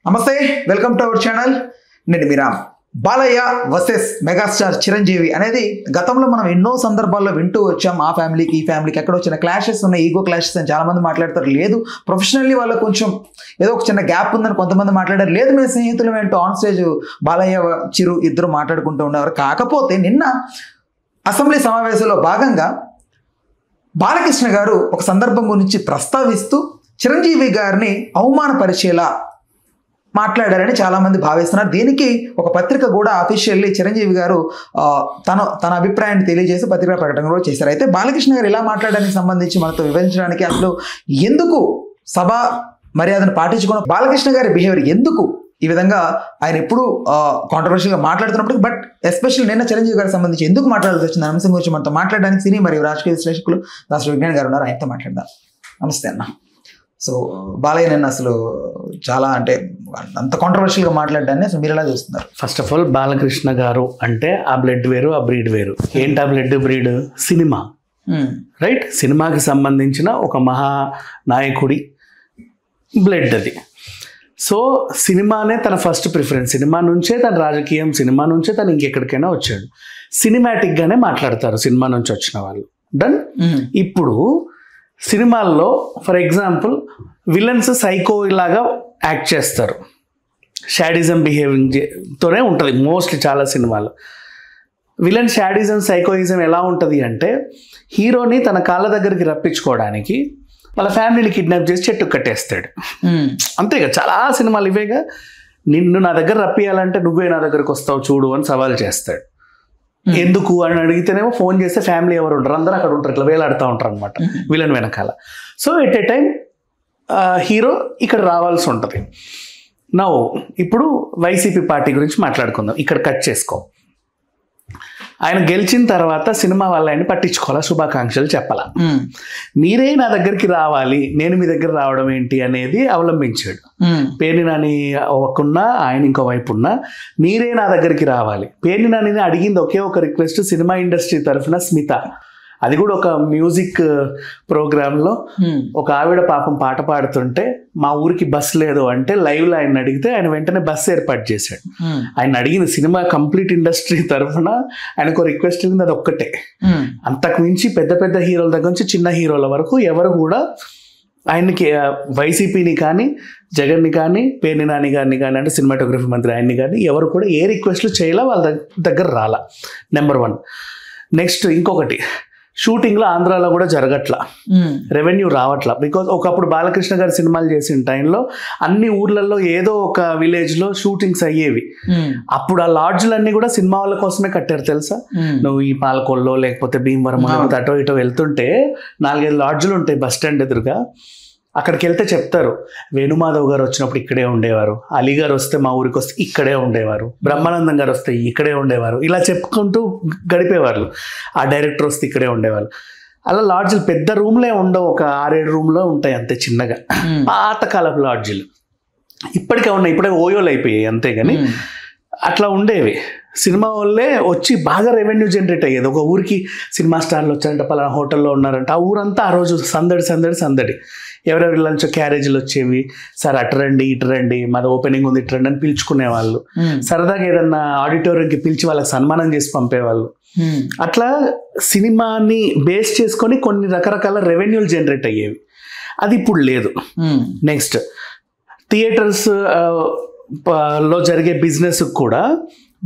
నమస్తే, welcome to our channel. నేను మీ Ram. Balayya versus megastar Chiranjeevi అనేది గతంలో మనం ఎన్నో సందర్భాల్లో వింటూ వచ్చాం. ఆ ఫ్యామిలీకి ఈ ఫ్యామిలీకి ఎక్కడ వచ్చిన క్లాషెస్ ఉన్నాయి, ఈగో క్లాషెస్ అని చాలా మంది మాట్లాడతారు. లేదు ప్రొఫెషనల్లీ వాళ్ళకి కొంచెం ఏదో ఒక చిన్న గ్యాప్ ఉందని కొంతమంది మాట్లాడారు. లేదు మేము స్నేహితులు ఏంటో ఆన్ స్టేజ్ బాలయ్య చిరు ఇద్దరు మాట్లాడుకుంటూ ఉండేవారు. కాకపోతే నిన్న అసెంబ్లీ సమావేశంలో భాగంగా బాలకృష్ణ గారు ఒక సందర్భం గురించి ప్రస్తావిస్తూ చిరంజీవి గారిని అవమానపరిచేలా మాట్లాడారని చాలా మంది భావిస్తున్నారు. దీనికి ఒక పత్రిక కూడా అఫీషియల్లీ చిరంజీవి గారు తన అభిప్రాయాన్ని తెలియజేసి పత్రికా ప్రకటన కూడా చేశారు. అయితే బాలకృష్ణ గారు ఇలా మాట్లాడడానికి సంబంధించి మనతో వివరించడానికి అసలు ఎందుకు సభా మర్యాదను పాటించుకోవడం, బాలకృష్ణ గారి బిహేవియర్ ఎందుకు ఈ విధంగా ఆయన ఎప్పుడు కాంట్రవర్షియల్గా మాట్లాడుతున్నప్పుడు, బట్ ఎస్పెషల్లీ నిన్న చిరంజీవి గారికి సంబంధించి ఎందుకు మాట్లాడాల్సి వచ్చింది అంశం గురించి మనతో మాట్లాడడానికి సినీ మరియు రాజకీయ విశ్లేషకులు రాష్ట్ర విజ్ఞాన్ గారు ఉన్నారు. ఆయనతో మాట్లాడదాం. నమస్తే అన్న. సో బాలయ్య నిన్న అసలు చాలా అంటే అంత కాంట్రవర్షియల్గా మాట్లాడడాన్ని అసలు మీరు ఎలా చూస్తున్నారు? ఫస్ట్ ఆఫ్ ఆల్ బాలకృష్ణ గారు అంటే ఆ బ్లడ్ వేరు, ఆ బ్రీడ్ వేరు. ఏంటి ఆ బ్లడ్ బ్రీడ్? Cinema, right? సినిమాకి సంబంధించిన ఒక మహానాయకుడి బ్లడ్ అది. సో సినిమానే తన ఫస్ట్ ప్రిఫరెన్స్. సినిమా నుంచే తన రాజకీయం, సినిమా నుంచే తను ఇంకెక్కడికైనా వచ్చాడు. సినిమాటిక్గానే మాట్లాడతారు సినిమా నుంచి వచ్చిన వాళ్ళు. డన్. ఇప్పుడు సినిమాల్లో ఫర్ ఎగ్జాంపుల్ విలన్స్ సైకో లాగా యాక్ట్ చేస్తారు. షాడిజం బిహేవింగ్ తోనే ఉంటుంది మోస్ట్లీ చాలా సినిమాలు. విలన్ షాడిజం, సైకోయిజం ఎలా ఉంటుంది అంటే హీరోని తన కాళ్ళ దగ్గరికి రప్పించుకోవడానికి వాళ్ళ ఫ్యామిలీని కిడ్నాప్ చేసి చెట్టు కట్టేస్తాడు. అంతేగా చాలా సినిమాలు ఇవేగా. నిన్ను నా దగ్గర రప్పియాలంటే నువ్వే నా దగ్గరకు వస్తావు చూడు అని సవాల్ చేస్తాడు. ఎందుకు అని అడిగితేనేమో ఫోన్ చేస్తే ఫ్యామిలీ ఎవరు ఉంటారు, అందరూ అక్కడ ఉంటారు, ఇట్లా వేలాడుతూ ఉంటారు అనమాట విలన్ వెనకాల. So at a time hero ఇక్కడ రావాల్సి ఉంటుంది. నౌ ఇప్పుడు వైసీపీ పార్టీ గురించి మాట్లాడుకుందాం. ఇక్కడ కట్ చేసుకో. ఆయన గెలిచిన తర్వాత సినిమా వాళ్ళ ఆయన్ని పట్టించుకోవాలా, శుభాకాంక్షలు చెప్పాలా, మీరే నా దగ్గరికి రావాలి, నేను మీ దగ్గర రావడం ఏంటి అనేది అవలంబించాడు. పేర్ని నాని ఒకన్నా ఆయన ఇంకో వైపు ఉన్నా మీరే నా దగ్గరికి రావాలి. పేర్ని నాని అడిగింది ఒకే ఒక రిక్వెస్ట్, సినిమా ఇండస్ట్రీ తరఫున స్మిత, అది కూడా ఒక మ్యూజిక్ ప్రోగ్రాంలో ఒక ఆవిడ పాపం పాట పాడుతుంటే మా ఊరికి బస్ లేదు అంటే లైవ్లో ఆయన అడిగితే ఆయన వెంటనే బస్సు ఏర్పాటు చేశాడు. ఆయన అడిగిన సినిమా కంప్లీట్ ఇండస్ట్రీ తరఫున ఆయనకు రిక్వెస్ట్ ఉంది, అది ఒక్కటే. అంతకు మించి పెద్ద పెద్ద హీరోల దగ్గర నుంచి చిన్న హీరోల వరకు ఎవరు కూడా ఆయనకి వైసీపీని కానీ జగన్ని కానీ పేర్ని నాని గారిని కానీ అంటే సినిమాటోగ్రఫీ మంత్రి ఆయన్ని కానీ ఎవరు కూడా ఏ రిక్వెస్ట్లు చేయాలా, వాళ్ళ దగ్గర రాలా. నెంబర్ 1. నెక్స్ట్ ఇంకొకటి, షూటింగ్లో ఆంధ్రాలో కూడా జరగట్లా, రెవెన్యూ రావట్లా. బికాజ్ ఒకప్పుడు బాలకృష్ణ గారి సినిమాలు చేసిన టైంలో అన్ని ఊర్లలో ఏదో ఒక విలేజ్లో షూటింగ్స్ అయ్యేవి. అప్పుడు ఆ లాడ్జ్లన్నీ కూడా సినిమా వాళ్ళ కోసమే కట్టారు తెలుసా. నువ్వు ఈ పాలకొల్లో లేకపోతే భీమవరం అటో ఇటో వెళ్తుంటే 4-5 లాడ్జ్లు ఉంటాయి బస్ స్టాండ్ ఎదురుగా. అక్కడికి వెళ్తే చెప్తారు, వేణుమాధవ్ గారు వచ్చినప్పుడు ఇక్కడే ఉండేవారు, అలీ గారు వస్తే మా ఊరికి వస్తే ఇక్కడే ఉండేవారు, బ్రహ్మానందం గారు వస్తే ఇక్కడే ఉండేవారు, ఇలా చెప్పుకుంటూ గడిపేవారు. ఆ డైరెక్టర్ వస్తే ఇక్కడే ఉండేవారు. అలా లాడ్జ్లు పెద్ద రూమ్లే ఉండవు, ఒక 6-7 రూమ్లో ఉంటాయి అంతే చిన్నగా. పాతకాలపు లాడ్జీలు ఇప్పటికే ఉన్నాయి, ఇప్పుడే ఓయోలు అయిపోయాయి అంతేగాని అట్లా ఉండేవి. సినిమా వాళ్ళే వచ్చి బాగా రెవెన్యూ జనరేట్ అయ్యేది. ఒక ఊరికి సినిమా స్టార్లు వచ్చారంటే పలానా హోటల్లో ఉన్నారంటే ఆ ఊరంతా ఆ రోజు సందడి సందడి సందడి. ఎవరెవరి లంచ్ క్యారేజీలు వచ్చేవి, సార్ అటు రండి ఇటు రండి, మాది ఓపెనింగ్ ఉంది ఇటు రండి అని పిలుచుకునేవాళ్ళు. సరదాగా ఏదన్నా ఆడిటోరియంకి పిలిచి వాళ్ళకి సన్మానం చేసి పంపేవాళ్ళు. అట్లా సినిమాని బేస్ చేసుకొని కొన్ని రకరకాల రెవెన్యూలు జనరేట్ అయ్యేవి. అది ఇప్పుడు లేదు. నెక్స్ట్ థియేటర్స్ లో జరిగే బిజినెస్ కూడా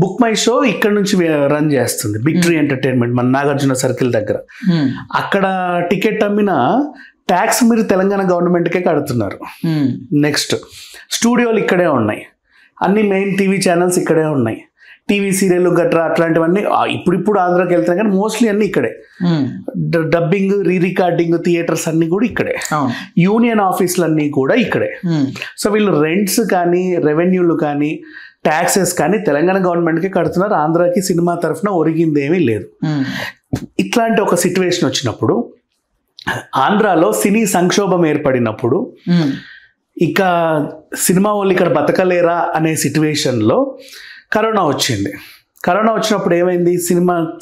బుక్ మై షో ఇక్కడ నుంచి రన్ చేస్తుంది బిగ్ ట్రీ ఎంటర్టైన్మెంట్ మన నాగార్జున సర్కిల్ దగ్గర. అక్కడ టికెట్ అమ్మిన ట్యాక్స్ మీరు తెలంగాణ గవర్నమెంట్కే కడుతున్నారు. నెక్స్ట్ స్టూడియోలు ఇక్కడే ఉన్నాయి, అన్ని మెయిన్ టీవీ ఛానల్స్ ఇక్కడే ఉన్నాయి, టీవీ సీరియల్ గట్రా అట్లాంటివన్నీ ఇప్పుడు ఆంధ్రాకి వెళ్తున్నాయి కానీ మోస్ట్లీ అన్నీ ఇక్కడే. డబ్బింగ్, రికార్డింగ్ థియేటర్స్ అన్నీ కూడా ఇక్కడే, యూనియన్ ఆఫీసులన్నీ కూడా ఇక్కడే. సో వీళ్ళు రెంట్స్ కానీ రెవెన్యూలు కానీ ట్యాక్సెస్ కానీ తెలంగాణ గవర్నమెంట్కి కడుతున్నారు. ఆంధ్రాకి సినిమా తరఫున ఒరిగింది ఏమీ లేదు. ఇట్లాంటి ఒక సిచ్యువేషన్ వచ్చినప్పుడు, ఆంధ్రాలో సినీ సంక్షోభం ఏర్పడినప్పుడు ఇక సినిమా వాళ్ళు ఇక్కడ బతకలేరా అనే సిచ్యువేషన్లో కరోనా వచ్చింది. కరోనా వచ్చినప్పుడు ఏమైంది,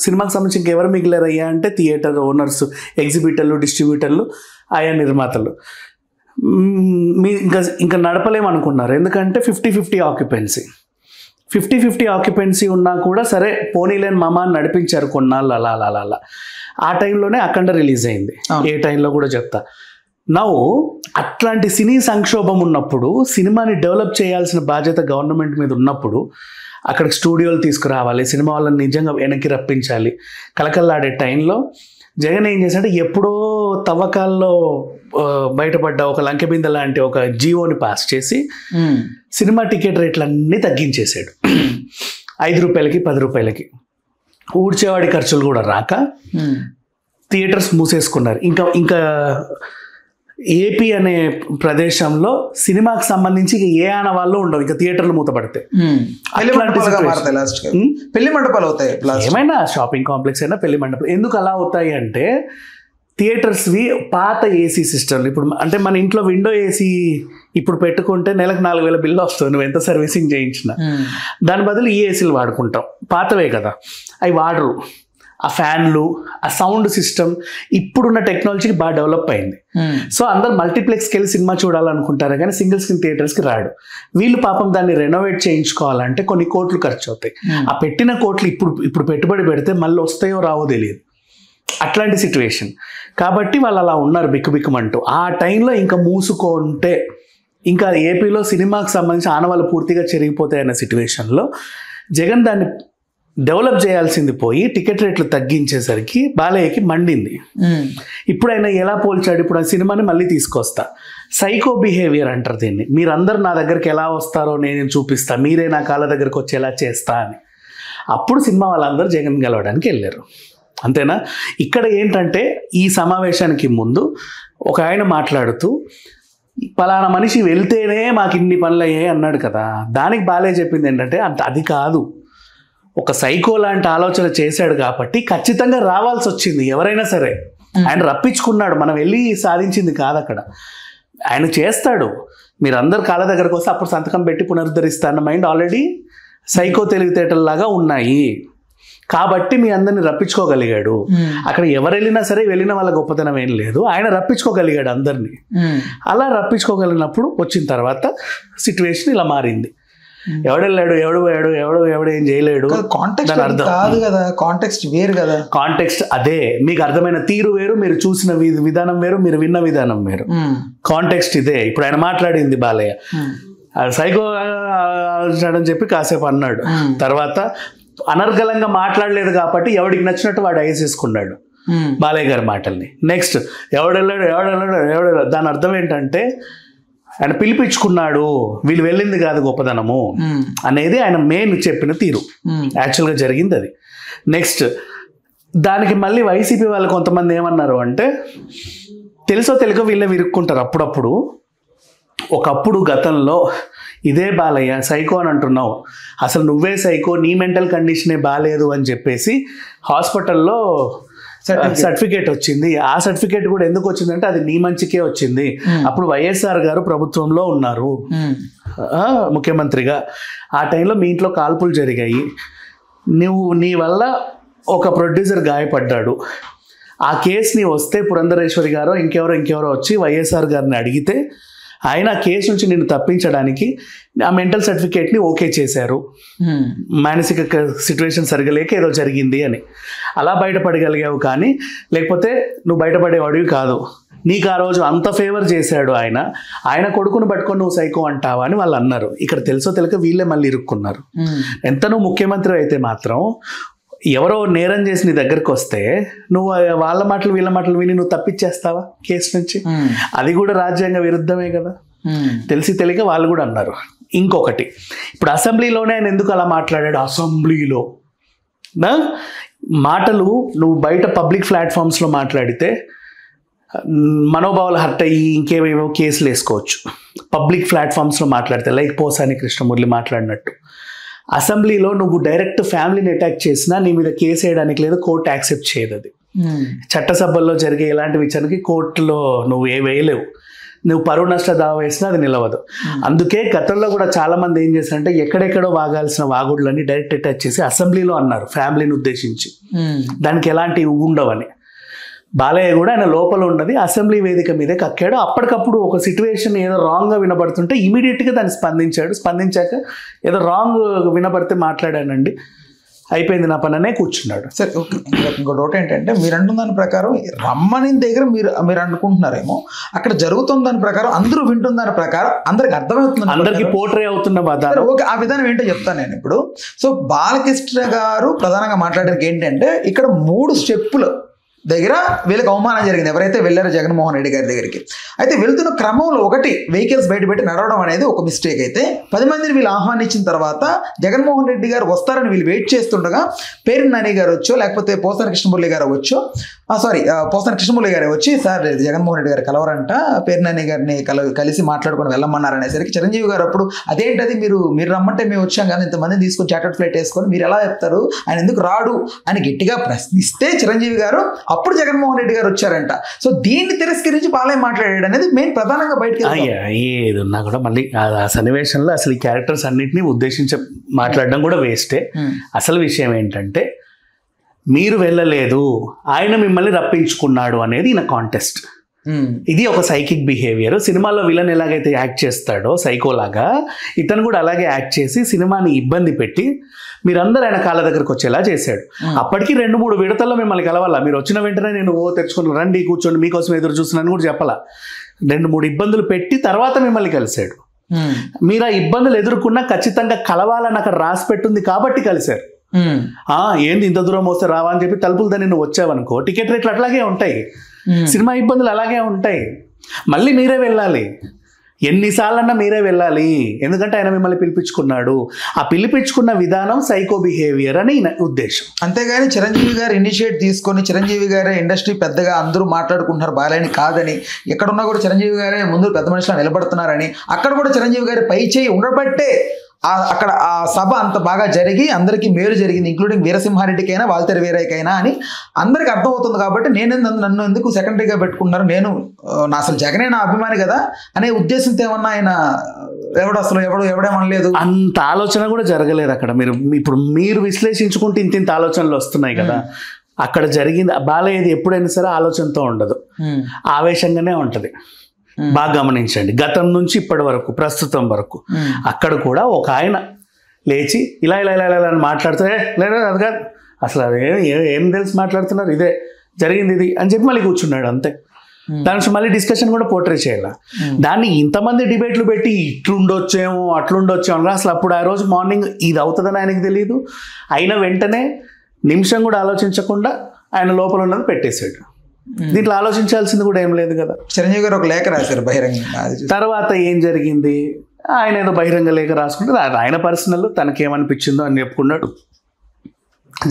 సినిమాకి సంబంధించి ఇంకెవరు మిగిలారయ్యా అంటే థియేటర్ ఓనర్స్, ఎగ్జిబిటర్లు, డిస్ట్రిబ్యూటర్లు, ఆయా నిర్మాతలు. మీ ఇంకా నడపలేమనుకున్నారు. ఎందుకంటే 50-50 ఆక్యుపెన్సీ. 50-50 ఆక్యుపెన్సీ ఉన్నా కూడా సరే పోనీలేని మామ నడిపించారు కొన్నాళ్ళు అలా అలా అలా అలా. ఆ టైంలోనే అఖండ రిలీజ్ అయింది. ఏ టైంలో కూడా చెప్తా. నవ్వు అట్లాంటి సినీ సంక్షోభం ఉన్నప్పుడు సినిమాని డెవలప్ చేయాల్సిన బాధ్యత గవర్నమెంట్ మీద ఉన్నప్పుడు అక్కడికి స్టూడియోలు తీసుకురావాలి, సినిమా వాళ్ళని నిజంగా వెనక్కి రప్పించాలి. కలకల్లాడే టైంలో జగన్ ఏం చేశాడంటే ఎప్పుడో తవ్వకాల్లో బయటపడ్డ ఒక లంకెబింద లాంటి ఒక జీవోని పాస్ చేసి సినిమా టికెట్ రేట్లన్నీ తగ్గించేశాడు. 5 రూపాయలకి 10 రూపాయలకి. ఊడ్చేవాడి ఖర్చులు కూడా రాక థియేటర్స్ మూసేసుకున్నారు. ఇంకా ఏపీ అనే ప్రదేశంలో సినిమాకి సంబంధించి ఏ ఆనవాళ్ళు ఉండవు. ఇంకా థియేటర్లు మూతపడితే పెళ్లి మండపాలు అవుతాయి. ఏమైనా షాపింగ్ కాంప్లెక్స్ అయినా పెళ్లి మండపాలు. ఎందుకు అలా అవుతాయి అంటే థియేటర్స్వి పాత ఏసీ సిస్టమ్లు. ఇప్పుడు అంటే మన ఇంట్లో విండో ఏసీ ఇప్పుడు పెట్టుకుంటే నెలకు 4,000 బిల్లు వస్తుంది నువ్వు ఎంత సర్వీసింగ్ చేయించినా. దాని బదులు ఈ ఏసీలు వాడుకుంటాం, పాతవే కదా, అవి వాడరు. ఆ ఫ్యాన్లు, ఆ సౌండ్ సిస్టమ్ ఇప్పుడున్న టెక్నాలజీకి బాగా డెవలప్ అయింది. సో అందరు మల్టీప్లెక్స్కి వెళ్ళి సినిమా చూడాలనుకుంటారు కానీ సింగిల్ స్క్రీన్ థియేటర్స్కి రాడు. వీళ్ళు పాపం దాన్ని రెనోవేట్ చేయించుకోవాలంటే కొన్ని కోట్లు ఖర్చు అవుతాయి. ఆ పెట్టిన కోట్లు ఇప్పుడు పెట్టుబడి పెడితే మళ్ళీ వస్తాయో రావో తెలియదు. అట్లాంటి సిచ్యువేషన్ కాబట్టి వాళ్ళు అలా ఉన్నారు బిక్కుబిక్కుమంటూ. ఆ టైంలో ఇంకా మూసుకుంటే ఇంకా ఏపీలో సినిమాకి సంబంధించి ఆనవాళ్ళు పూర్తిగా చెరిగిపోతాయన్న సిచ్యువేషన్లో జగన్ దాన్ని డెవలప్ చేయాల్సింది పోయి టికెట్ రేట్లు తగ్గించేసరికి బాలయ్యకి మండింది. ఇప్పుడు ఆయన ఎలా పోల్చాడు? ఇప్పుడు ఆ సినిమాని మళ్ళీ తీసుకొస్తా, సైకో బిహేవియర్ అంటారు దీన్ని. మీరందరూ నా దగ్గరికి ఎలా వస్తారో నేను చూపిస్తా, మీరే నా కాళ్ళ దగ్గరకు వచ్చి ఎలా చేస్తా అని. అప్పుడు సినిమా వాళ్ళందరూ జగన్ గెలవడానికి వెళ్ళారు. అంతేనా? ఇక్కడ ఏంటంటే ఈ సమావేశానికి ముందు ఒక ఆయన మాట్లాడుతూ పలానా మనిషి వెళ్తేనే మాకు ఇన్ని పనులు అయ్యాయి అన్నాడు కదా. దానికి బాలయ్య చెప్పింది ఏంటంటే అది కాదు, ఒక సైకో లాంటి ఆలోచన చేశాడు కాబట్టి ఖచ్చితంగా రావాల్సి వచ్చింది ఎవరైనా సరే. ఆయన రప్పించుకున్నాడు, మనం వెళ్ళి సాధించింది కాదు అక్కడ. ఆయన చేస్తాడు, మీరందరు కాళ్ళ దగ్గరకు వస్తే అప్పుడు సంతకం పెట్టి పునరుద్ధరిస్తా అన్న మైండ్ ఆల్రెడీ సైకో తెలివితేటల్లాగా ఉన్నాయి కాబట్టి మీ అందరిని రప్పించుకోగలిగాడు. అక్కడ ఎవరు వెళ్ళినా సరే వెళ్ళిన వాళ్ళ గొప్పతనం ఏం లేదు, ఆయన రప్పించుకోగలిగాడు అందరినీ. అలా రప్పించుకోగలిగినప్పుడు వచ్చిన తర్వాత సిచ్యువేషన్ ఇలా మారింది. ఎవడెళ్ళాడు, ఎవడు ఏం చేయలేడు, కాదు కదా, కాంటెక్స్ట్ వేరు కదా. కాంటెక్స్ట్ అదే, మీకు అర్థమైన తీరు వేరు, మీరు చూసిన విధానం వేరు, మీరు విన్న విధానం వేరు. కాంటెక్స్ట్ ఇదే. ఇప్పుడు ఆయన మాట్లాడింది బాలయ్య సైకో అని చెప్పి కాసేపు అన్నాడు, తర్వాత అనర్గళంగా మాట్లాడలేదు కాబట్టి ఎవడికి నచ్చినట్టు వాడు వేసేసుకున్నాడు బాలయ్య గారి మాటల్ని. నెక్స్ట్ ఎవడెళ్ళాడు దాని అర్థం ఏంటంటే ఆయన పిలిపించుకున్నాడు, వీళ్ళు వెళ్ళింది కాదు గొప్పదనము అనేది ఆయన మెయిన్ చెప్పిన తీరు. యాక్చువల్గా జరిగింది అది. నెక్స్ట్ దానికి మళ్ళీ వైసీపీ వాళ్ళు కొంతమంది ఏమన్నారు అంటే తెలుసో తెలియక వీళ్ళే విరుక్కుంటారు అప్పుడప్పుడు. ఒకప్పుడు గతంలో ఇదే బాలయ్య సైకో అని అంటున్నావు, అసలు నువ్వే సైకో, నీ మెంటల్ కండిషనే బాలేదు అని చెప్పేసి హాస్పిటల్లో సర్టిఫికేట్ వచ్చింది. ఆ సర్టిఫికేట్ కూడా ఎందుకు వచ్చిందంటే అది నీ మంచికే వచ్చింది. అప్పుడు వైఎస్ఆర్ గారు ప్రభుత్వంలో ఉన్నారు ముఖ్యమంత్రిగా. ఆ టైంలో మీ ఇంట్లో కాల్పులు జరిగాయి, నీ వల్ల ఒక ప్రొడ్యూసర్ గాయపడ్డాడు. ఆ కేసుని వస్తే పురంధరేశ్వరి గారో ఇంకెవరో వచ్చి వైఎస్ఆర్ గారిని అడిగితే ఆయన కేసు నుంచి నిన్ను తప్పించడానికి ఆ మెంటల్ సర్టిఫికేట్ని ఓకే చేశారు, మానసిక సిచ్యువేషన్ సరిగా లేక ఏదో జరిగింది అని. అలా బయటపడగలిగావు, కానీ లేకపోతే నువ్వు బయటపడేవాడివి కాదు. నీకు ఆ రోజు అంత ఫేవర్ చేశాడు ఆయన కొడుకును పట్టుకొని నువ్వు సైకో అంటావా అని వాళ్ళు అన్నారు. ఇక్కడ తెలుసో తెలియక వీళ్ళే మళ్ళీ ఇరుక్కున్నారు. ఎంత నువ్వు ముఖ్యమంత్రి అయితే మాత్రం ఎవరో నేరం చేసి నీ దగ్గరకు వస్తే నువ్వు వాళ్ళ మాటలు వీళ్ళ మాటలు విని నువ్వు తప్పించేస్తావా కేసు నుంచి? అది కూడా రాజ్యాంగ విరుద్ధమే కదా. తెలిసి తెలియక వాళ్ళు కూడా అన్నారు. ఇంకొకటి, ఇప్పుడు అసెంబ్లీలోనే ఆయన ఎందుకు అలా మాట్లాడాడు? అసెంబ్లీలో మాటలు నువ్వు బయట పబ్లిక్ ప్లాట్ఫామ్స్లో మాట్లాడితే మనోభావాలు హర్ట్ అయ్యి ఇంకేవేవో కేసులు వేసుకోవచ్చు. పబ్లిక్ ప్లాట్ఫామ్స్లో మాట్లాడితే లైక్ పోసాని కృష్ణమురళి మాట్లాడినట్టు. అసెంబ్లీలో నువ్వు డైరెక్ట్ ఫ్యామిలీని అటాక్ చేసినా నీ మీద కేసు వేయడానికి లేదు, కోర్టు యాక్సెప్ట్ చేయదు. అది చట్టసభల్లో జరిగే ఇలాంటి విషయానికి కోర్టులో నువ్వు వేయలేవు. నువ్వు పరువు నష్ట దావా వేసినా అది నిలవదు. అందుకే గతంలో కూడా చాలా మంది ఏం చేశారంటే ఎక్కడెక్కడో వాగాల్సిన వాగుడులన్నీ డైరెక్ట్ అటాచ్ చేసి అసెంబ్లీలో అన్నారు ఫ్యామిలీని ఉద్దేశించి, దానికి ఎలాంటి ఉండవని. బాలయ్య కూడా ఆయన లోపల ఉన్నది అసెంబ్లీ వేదిక మీదే కక్కాడు. అప్పటికప్పుడు ఒక సిచ్యువేషన్ ఏదో రాంగ్గా వినబడుతుంటే ఇమీడియట్గా దాన్ని స్పందించాక ఏదో రాంగ్ వినబడితే మాట్లాడానండి, అయిపోయింది నా పని అనే కూర్చున్నాడు. సరే, ఓకే. ఇంకో డౌట్ ఏంటంటే, మీరు అంటున్న దాని ప్రకారం రమ్మని దగ్గర మీరు అనుకుంటున్నారేమో, అక్కడ జరుగుతున్న దాని ప్రకారం అందరూ వింటున్న దాని ప్రకారం అందరికి అర్థమవుతుంది, అందరికి పోర్ట్రే అవుతున్న విధానం. ఓకే, ఆ విధానం ఏంటో చెప్తాను నేను ఇప్పుడు. సో బాలకృష్ణ గారు ప్రధానంగా మాట్లాడడానికి ఏంటంటే, ఇక్కడ 3 స్టెప్పులు దగ్గర వీళ్ళకి అవమానం జరిగింది, ఎవరైతే వెళ్ళారో జగన్మోహన్ రెడ్డి గారి దగ్గరికి. అయితే వెళ్తున్న క్రమంలో ఒకటి వెహికల్స్ బయటపెట్టి నడవడం అనేది ఒక మిస్టేక్. అయితే 10 మందిని వీళ్ళు ఆహ్వానించిన తర్వాత జగన్మోహన్ రెడ్డి గారు వస్తారని వీళ్ళు వెయిట్ చేస్తుండగా పేరు నాని గారు వచ్చో లేకపోతే పోసాని కృష్ణమురళి గారు వచ్చో పోసాని కృష్ణమురళి గారు వచ్చి, సార్ జగన్మోహన్ రెడ్డి గారు కలవరంట, పేరు నాని గారిని కలిసి మాట్లాడుకొని వెళ్ళమన్నారు అనేసరికి చిరంజీవి గారు అప్పుడు అదేంటది మీరు రమ్మంటే మేము వచ్చాం కానీ ఇంతమందిని తీసుకొని చార్టర్డ్ ఫ్లైట్ వేసుకొని మీరు ఎలా చెప్తారు, ఆయన ఎందుకు రాడు అని గట్టిగా ప్రశ్నిస్తే చిరంజీవి గారు అప్పుడు జగన్మోహన్ రెడ్డి గారు వచ్చారంట. సో దీన్ని తిరస్కరించి బాలయ్య మాట్లాడాడు అనేది మెయిన్ ప్రధానంగా బయటకు ఏదున్నా కూడా మళ్ళీ ఆ సన్నివేశంలో అసలు ఈ క్యారెక్టర్స్ అన్నింటినీ ఉద్దేశించి మాట్లాడడం కూడా వేస్టే. అసలు విషయం ఏంటంటే, మీరు వెళ్ళలేదు, ఆయన మిమ్మల్ని రప్పించుకున్నాడు అనేది ఈయన కాంటెస్ట్. ఇది ఒక సైకిక్ బిహేవియర్. సినిమాలో విలన్ ఎలాగైతే యాక్ట్ చేస్తాడో సైకోలాగా, ఇతను కూడా అలాగే యాక్ట్ చేసి సినిమాని ఇబ్బంది పెట్టి మీరందరూ ఆయన కాళ్ళ దగ్గరకు వచ్చేలా చేశాడు. అప్పటికి 2-3 విడతల్లో మిమ్మల్ని కలవాలా, మీరు వచ్చిన వెంటనే నేను తెచ్చుకొని రండి కూర్చోండి మీకోసం ఎదురు చూస్తున్నాను కూడా చెప్పాలా. 2-3 ఇబ్బందులు పెట్టి తర్వాత మిమ్మల్ని కలిశాడు. మీరు ఆ ఇబ్బందులు ఎదుర్కొన్నా ఖచ్చితంగా కలవాలని అక్కడ రాసి పెట్టుంది కాబట్టి కలిశారు. ఏంది ఇంత దూరం వస్తే రావా అని చెప్పి తలుపులు దాన్ని నువ్వు వచ్చావనుకో, టికెట్ రేట్లు అట్లాగే ఉంటాయి, సినిమా ఇబ్బందులు అలాగే ఉంటాయి, మళ్ళీ మీరే వెళ్ళాలి, ఎన్నిసార్లన్నా మీరే వెళ్ళాలి, ఎందుకంటే ఆయన మిమ్మల్ని పిలిపించుకున్నాడు. ఆ పిలిపించుకున్న విధానం సైకో బిహేవియర్ అని ఉద్దేశం. అంతేగాని చిరంజీవి గారు ఇనిషియేట్ తీసుకొని చిరంజీవి గారే ఇండస్ట్రీ పెద్దగా అందరూ మాట్లాడుకుంటున్నారు బాలయ్యని కాదని, ఎక్కడున్నా కూడా చిరంజీవి గారే ముందు పెద్ద మనుషులు నిలబడుతున్నారని, అక్కడ కూడా చిరంజీవి గారి పై చేయి ఉండబట్టే అక్కడ ఆ సభ అంత బాగా జరిగి అందరికీ మేలు జరిగింది, ఇంక్లూడింగ్ వీరసింహారెడ్డికైనా వాల్తేరు వీరయ్యకైనా అని అందరికి అర్థమవుతుంది. కాబట్టి నన్ను ఎందుకు సెకండరీగా పెట్టుకున్నారు, నేను అసలు జగనే నా అభిమాని కదా అనే ఉద్దేశంతో ఏమన్నా ఆయన ఎవడేమనలేదు అంత ఆలోచన కూడా జరగలేదు అక్కడ. మీరు విశ్లేషించుకుంటే ఇంత ఆలోచనలు వస్తున్నాయి కదా. అక్కడ జరిగింది బాలయ్యది ఎప్పుడైనా సరే ఆలోచనతో ఉండదు, ఆవేశంగానే ఉంటది. బాగా గమనించండి, గతం నుంచి ఇప్పటి వరకు ప్రస్తుతం వరకు అక్కడ కూడా ఒక ఆయన లేచి ఇలా ఇలా ఇలా ఇలా అని మాట్లాడితే లేదా అది కాదు అసలు అదే ఏం తెలిసి మాట్లాడుతున్నారు, ఇదే జరిగింది ఇది అని చెప్పి మళ్ళీ కూర్చున్నాడు అంతే. దాని మళ్ళీ డిస్కషన్ కూడా పోర్ట్రే చేయాల. దాన్ని ఇంతమంది డిబేట్లు పెట్టి ఇట్లుండొచ్చేమో అట్లుండొచ్చేమో అసలు అప్పుడు ఆ రోజు మార్నింగ్ ఇది అవుతుందని ఆయనకు తెలియదు. అయిన వెంటనే నిమిషం కూడా ఆలోచించకుండా ఆయన లోపల ఉన్నది పెట్టేశాడు. దీంట్లో ఆలోచించాల్సింది కూడా ఏం లేదు కదా. చిరంజీవి గారు ఒక లేఖ రాశారు బహిరంగ. తర్వాత ఏం జరిగింది, ఆయన ఏదో బహిరంగ లేఖ రాసుకుంటే ఆయన పర్సనల్ తనకేమనిపించిందో అని చెప్పుకున్నాడు.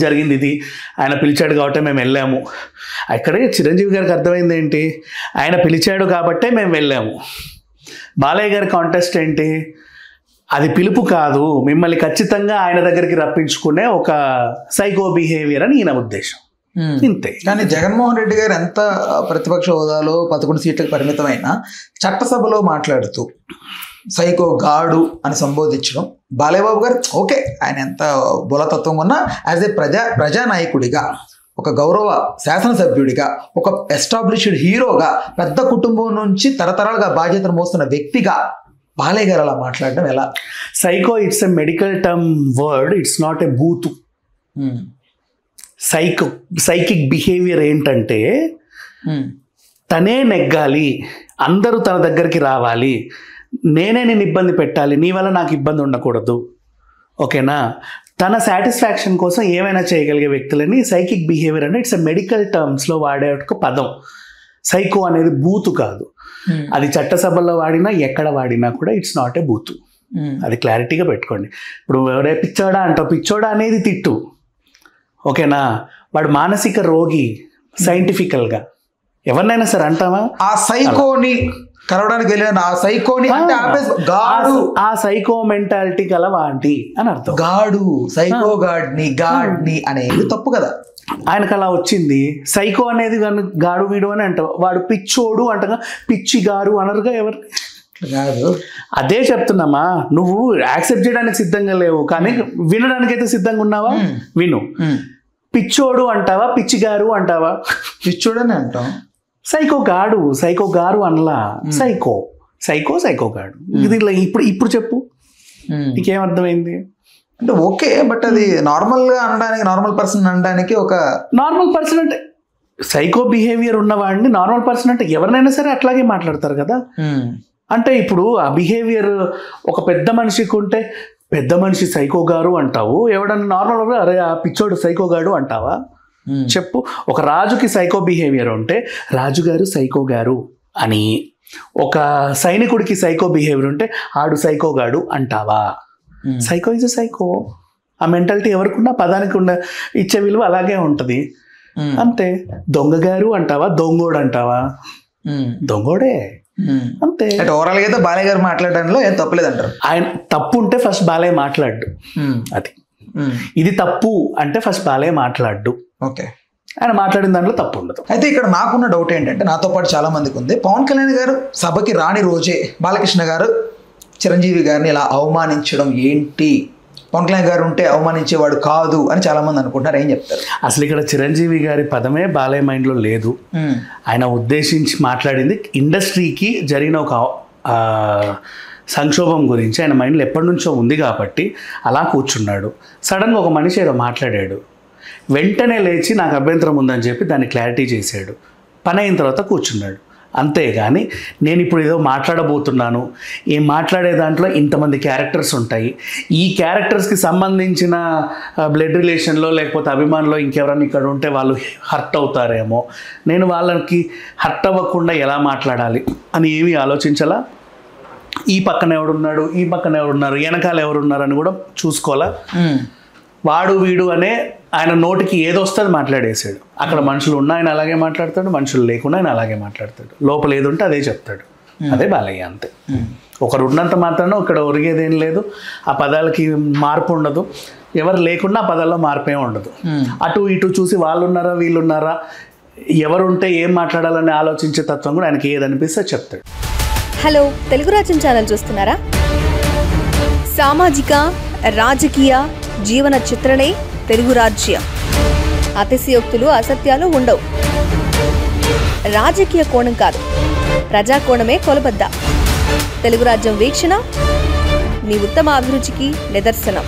జరిగింది ఇది, ఆయన పిలిచాడు కాబట్టి మేము వెళ్ళాము. అక్కడే చిరంజీవి గారికి అర్థమైంది ఏంటి, ఆయన పిలిచాడు కాబట్టే మేము వెళ్ళాము. బాలయ్య గారి కాంటెస్ట్ ఏంటి, అది పిలుపు కాదు, మిమ్మల్ని ఖచ్చితంగా ఆయన దగ్గరికి రప్పించుకునే ఒక సైకో బిహేవియర్ అని ఈయన ఉద్దేశం. ఇంతే. కానీ జగన్మోహన్ రెడ్డి గారు ఎంత ప్రతిపక్ష హోదాలో 11 సీట్లకు పరిమితమైన చట్టసభలో మాట్లాడుతూ సైకో గాడు అని సంబోధించడం, బాలయ్య బాబు గారు ఓకే ఆయన ఎంత బులతత్వం ఉన్నా యాజ్ ఏ ప్రజానాయకుడిగా, ఒక గౌరవ శాసనసభ్యుడిగా, ఒక ఎస్టాబ్లిష్డ్ హీరోగా, పెద్ద కుటుంబం నుంచి తరతరాలుగా బాధ్యతను మోస్తున్న వ్యక్తిగా బాలయ్య గారు అలా మాట్లాడడం ఎలా? Psycho it's a medical term word, it's not a booth. Psychic behaviour ఏంటంటే తనే నెగ్గాలి, అందరూ తన దగ్గరికి రావాలి, నేనే నేను ఇబ్బంది పెట్టాలి, నీ వల్ల నాకు ఇబ్బంది ఉండకూడదు, ఓకేనా, తన సాటిస్ఫాక్షన్ కోసం ఏమైనా చేయగలిగే వ్యక్తులని సైకిక్ బిహేవియర్ అంటే ఇట్స్ ఎ మెడికల్ టర్మ్స్లో వాడే ఒక పదం. సైకో అనేది బూతు కాదు, అది చట్టసభల్లో వాడినా ఎక్కడ వాడినా కూడా ఇట్స్ నాట్ ఏ బూతు. అది క్లారిటీగా పెట్టుకోండి. ఇప్పుడు ఎవరే పిచ్చోడా అంటావు, పిచ్చోడా అనేది తిట్టు, ఓకేనా, వాడు మానసిక రోగి. సైంటిఫికల్గా ఎవరినైనా సరే అంటావా, ఆ సైకోని కలవడానికి వెళ్ళిన ఆ సైకోని అంటే ఆ సైకో మెంటాలిటీ గలవాంటి అని అర్థం. గాడు సైకో గాడ్ని అనేది తప్పు కదా. ఆయనకు అలా వచ్చింది. సైకో అనేది గాడు వీడు అని అంటావు, వాడు పిచ్చోడు అంటగా, పిచ్చి గారు అనరుగా ఎవరు కాదు. అదే చెప్తున్నామా, నువ్వు యాక్సెప్ట్ చేయడానికి సిద్ధంగా లేవు కానీ వినడానికైతే సిద్ధంగా ఉన్నావా, విను. పిచ్చోడు అంటావా, పిచ్చిగారు అంటావా, పిచ్చోడని అంటాం. సైకో గారు అనలా, సైకో గాడు. ఇది ఇప్పుడు చెప్పు, నీకేం అర్థమైంది? అంటే ఓకే, బట్ అది నార్మల్ గా అనడానికి, నార్మల్ పర్సన్ అనడానికి ఒక నార్మల్ పర్సన్ అంటే సైకో బిహేవియర్ ఉన్నవాడిని నార్మల్ పర్సన్ అంటే ఎవరినైనా సరే అట్లాగే మాట్లాడతారు కదా. అంటే ఇప్పుడు ఆ బిహేవియర్ ఒక పెద్ద మనిషికి ఉంటే పెద్ద మనిషి సైకో గారు అంటావు, ఎవడన్నా నార్మల్ అరే ఆ పిచ్చోడు సైకో గాడు అంటావా? చెప్పు. ఒక రాజుకి సైకో బిహేవియర్ ఉంటే రాజుగారు సైకో గారు అని, ఒక సైనికుడికి సైకో బిహేవియర్ ఉంటే ఆడు సైకో గాడు అంటావా? Psycho is psycho. ఆ మెంటాలిటీ ఎవరికి పదానికి ఇచ్చే విలువ అలాగే ఉంటుంది అంతే. దొంగగారు అంటావా, దొంగోడు అంటావా? దొంగోడే అంతే. ఓవరాల్ గా అయితే బాలయ్య గారు మాట్లాడడంలో ఏం తప్పలేదు అంటారు. ఆయన తప్పు ఉంటే ఫస్ట్ బాలయ్య మాట్లాడు, అది ఇది తప్పు అంటే ఫస్ట్ బాలయ్య మాట్లాడు. ఓకే, ఆయన మాట్లాడిన దాంట్లో తప్పు ఉండదు. అయితే ఇక్కడ నాకున్న డౌట్ ఏంటంటే, నాతో పాటు చాలా మందికి ఉంది, పవన్ కళ్యాణ్ గారు సభకి రాని రోజే బాలకృష్ణ గారు చిరంజీవి గారిని ఇలా అవమానించడం ఏంటి? పవన్ కళ్యాణ్ గారు ఉంటే అవమానించేవాడు కాదు అని చాలా మంది అనుకుంటారు. ఏం చెప్తారు? అసలు ఇక్కడ చిరంజీవి గారి పదమే బాలయ్య మైండ్లో లేదు. ఆయన ఉద్దేశించి మాట్లాడింది ఇండస్ట్రీకి జరిగిన ఒక సంక్షోభం గురించి ఆయన మైండ్లో ఎప్పటి నుంచో ఉంది కాబట్టి అలా కూర్చున్నాడు. సడన్గా ఒక మనిషి ఏదో మాట్లాడాడు, వెంటనే లేచి నాకు అభ్యంతరం ఉందని చెప్పి దాన్ని క్లారిటీ చేశాడు. పని అయిన తర్వాత కూర్చున్నాడు. అంతేగాని నేను ఇప్పుడు ఏదో మాట్లాడబోతున్నాను, ఏం మాట్లాడే దాంట్లో ఇంతమంది క్యారెక్టర్స్ ఉంటాయి, ఈ క్యారెక్టర్స్కి సంబంధించిన బ్లడ్ రిలేషన్లో లేకపోతే అభిమానులో ఇంకెవరైనా ఇక్కడ ఉంటే వాళ్ళు హర్ట్ అవుతారేమో, నేను వాళ్ళకి హర్ట్ అవ్వకుండా ఎలా మాట్లాడాలి అని ఏమీ ఆలోచించాలా. ఈ పక్కన ఎవడున్నాడు, ఈ పక్కన ఎవరున్నారు, వెనకాల ఎవరున్నారు అని కూడా చూసుకోవాలా. వాడు వీడు అనే ఆయన నోటికి ఏదొస్తుంది మాట్లాడేసాడు. అక్కడ మనుషులు ఉన్నా ఆయన అలాగే మాట్లాడతాడు, మనుషులు లేకుండా ఆయన అలాగే మాట్లాడతాడు. లోపల ఏది ఉంటే అదే చెప్తాడు. అదే బాలయ్య అంతే. ఒకరు ఉన్నంత మాత్రాన ఇక్కడ ఒరిగేదేం లేదు, ఆ పదాలకి మార్పు ఉండదు. ఎవరు లేకుండా ఆ పదాల్లో మార్పే ఉండదు. అటు ఇటు చూసి వాళ్ళు ఉన్నారా వీళ్ళు ఉన్నారా, ఎవరుంటే ఏం మాట్లాడాలని ఆలోచించే తత్వం కూడా ఆయనకి ఏదనిపిస్తే చెప్తాడు. హలో, తెలుగు రాజ్యం ఛానల్ చూస్తున్నారా? సామాజిక రాజకీయ జీవన చిత్రణే తెలుగు రాజ్యం. అతిశయోక్తులు అసత్యాలు ఉండవు. రాజకీయ కోణం కాదు, ప్రజా కోణమే కొలబద్ద. తెలుగు రాజ్యం వీక్షణ మీ ఉత్తమ అభిరుచికి నిదర్శనం.